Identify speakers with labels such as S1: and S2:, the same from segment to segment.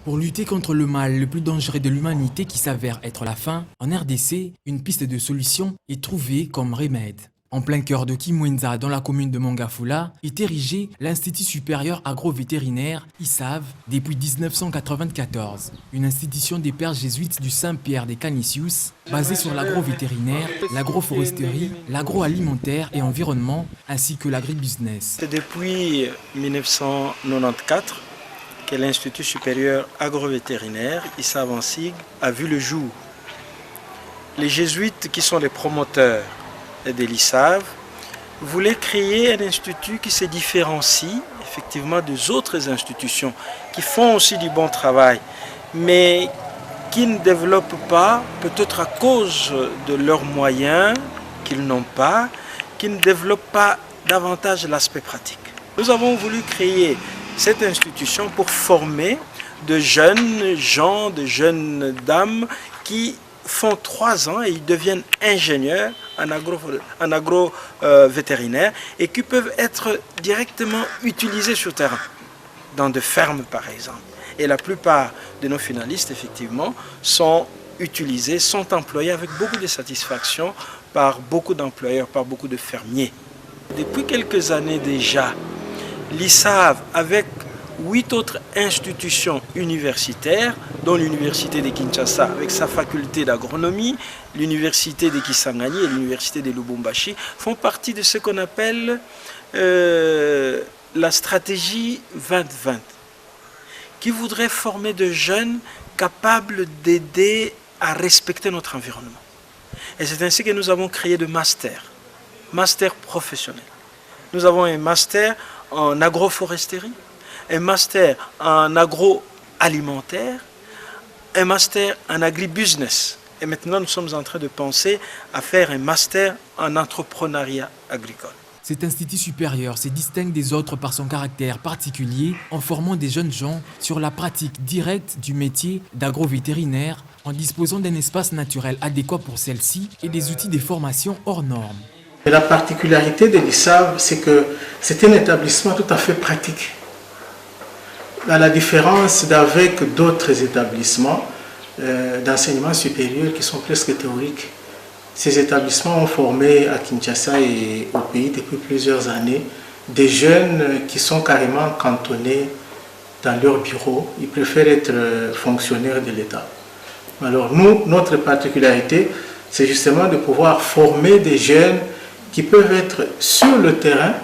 S1: Pour lutter contre le mal le plus dangereux de l'humanité qui s'avère être la faim, en RDC, une piste de solution est trouvée comme remède. En plein cœur de Kimwenza, dans la commune de Mongafula, est érigé l'Institut supérieur agro-vétérinaire, ISAV, depuis 1994. Une institution des pères jésuites du Saint-Pierre des Canisius, basée sur l'agro-vétérinaire, l'agroforesterie, l'agroalimentaire et environnement, ainsi que l'agribusiness.
S2: C'est depuis 1994 que l'Institut supérieur agro-vétérinaire, ISAV en sigle, a vu le jour. Les jésuites, qui sont les promoteurs de l'ISAV, voulaient créer un institut qui se différencie effectivement des autres institutions, qui font aussi du bon travail, mais qui ne développent pas, peut-être à cause de leurs moyens qu'ils n'ont pas, qui ne développent pas davantage l'aspect pratique. Nous avons voulu créer cette institution pour former de jeunes gens, de jeunes dames qui font 3 ans et ils deviennent ingénieurs en agro-vétérinaire et qui peuvent être directement utilisés sur terrain, dans des fermes par exemple. Et la plupart de nos finalistes, effectivement, sont utilisés, sont employés avec beaucoup de satisfaction par beaucoup d'employeurs, par beaucoup de fermiers. Depuis quelques années déjà, l'ISAV, avec 8 autres institutions universitaires, dont l'université de Kinshasa avec sa faculté d'agronomie, l'université de Kisangani et l'université de Lubumbashi, font partie de ce qu'on appelle la stratégie 2020, qui voudrait former de jeunes capables d'aider à respecter notre environnement. Et c'est ainsi que nous avons créé de masters professionnels. Nous avons un master en agroforesterie, un master en agroalimentaire, un master en agribusiness. Et maintenant, nous sommes en train de penser à faire un master en entrepreneuriat agricole.
S1: Cet institut supérieur se distingue des autres par son caractère particulier en formant des jeunes gens sur la pratique directe du métier d'agro-vétérinaire en disposant d'un espace naturel adéquat pour celle-ci et des outils de formation hors normes.
S3: Et la particularité de l'ISAV, c'est que c'est un établissement tout à fait pratique. À la différence d'avec d'autres établissements d'enseignement supérieur qui sont presque théoriques. Ces établissements ont formé à Kinshasa et au pays depuis plusieurs années des jeunes qui sont carrément cantonnés dans leur bureau. Ils préfèrent être fonctionnaires de l'État. Alors nous, notre particularité, c'est justement de pouvoir former des jeunes qui peuvent être sur le terrain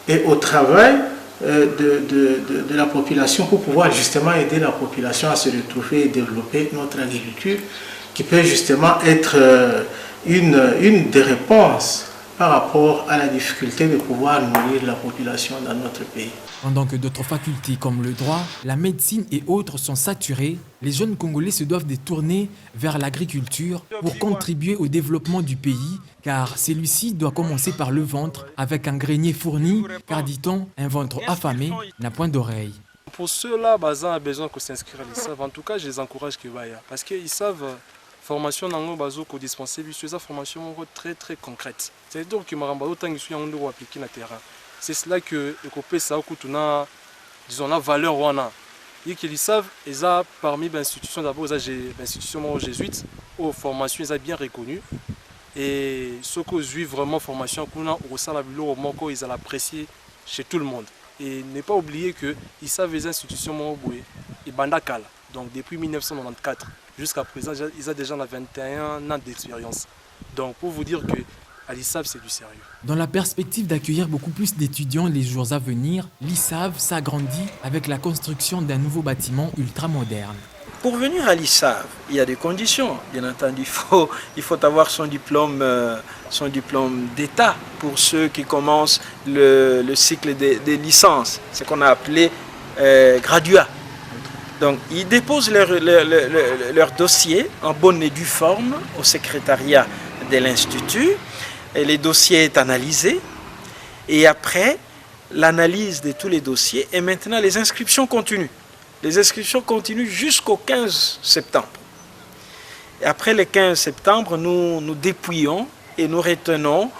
S3: et au travail de la population pour pouvoir justement aider la population à se retrouver et développer notre agriculture qui peut justement être une des réponses par rapport à la difficulté de pouvoir nourrir la population dans notre pays.
S1: Pendant que d'autres facultés comme le droit, la médecine et autres sont saturées, les jeunes Congolais se doivent de tourner vers l'agriculture pour contribuer au développement du pays, car celui-ci doit commencer par le ventre avec un grenier fourni, car dit-on, un ventre affamé n'a point d'oreille.
S4: Pour ceux-là, Bazin a besoin de s'inscrire à l'ISAV. En tout cas, je les encourage que vaya, parce qu'ils savent formation nango bazo ko dispenser biso formation très très concrète. C'est-à-dire que maramba autant que suis en ndo appliquer na terrain. C'est cela que ekopé ça kutuna disons la valeur wana. Et qu'ils savent eza parmi les institutions d'abord eza institutions jésuites aux formations eza bien reconnues et ce que suit vraiment formation kuna au sala bilo moko ils apprécier chez tout le monde. Et ne pas oublier que ils savent les institutions moboué et bandakala. Donc depuis 1994 jusqu'à présent, ils ont déjà 21 ans d'expérience. Donc pour vous dire que à l'ISAV, c'est du sérieux.
S1: Dans la perspective d'accueillir beaucoup plus d'étudiants les jours à venir, l'ISAV s'agrandit avec la construction d'un nouveau bâtiment ultramoderne.
S2: Pour venir à l'ISAV, il y a des conditions. Bien entendu, il faut avoir son diplôme d'État pour ceux qui commencent le cycle des licences, ce qu'on a appelé graduat. Donc, ils déposent leur dossier en bonne et due forme au secrétariat de l'Institut. Et le dossier est analysé. Et après l'analyse de tous les dossiers, et maintenant les inscriptions continuent. Les inscriptions continuent jusqu'au 15 septembre. Et après le 15 septembre, nous dépouillons et nous retenons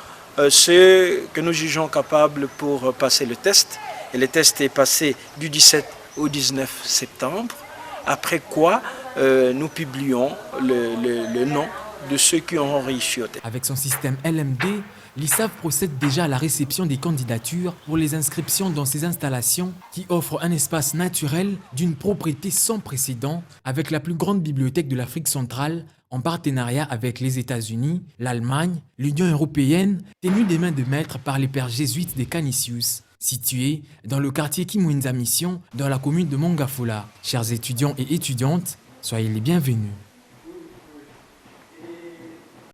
S2: ceux que nous jugeons capables pour passer le test. Et le test est passé du 17 au 19 septembre, après quoi nous publions le nom de ceux qui auront réussi au test.
S1: Avec son système LMD, l'ISAV procède déjà à la réception des candidatures pour les inscriptions dans ces installations qui offrent un espace naturel d'une propreté sans précédent avec la plus grande bibliothèque de l'Afrique centrale en partenariat avec les États-Unis, l'Allemagne, l'Union européenne, tenue des mains de maître par les pères jésuites des Canisius, situé dans le quartier Kimwenza Mission dans la commune de Mongafula. Chers étudiants et étudiantes, soyez les bienvenus.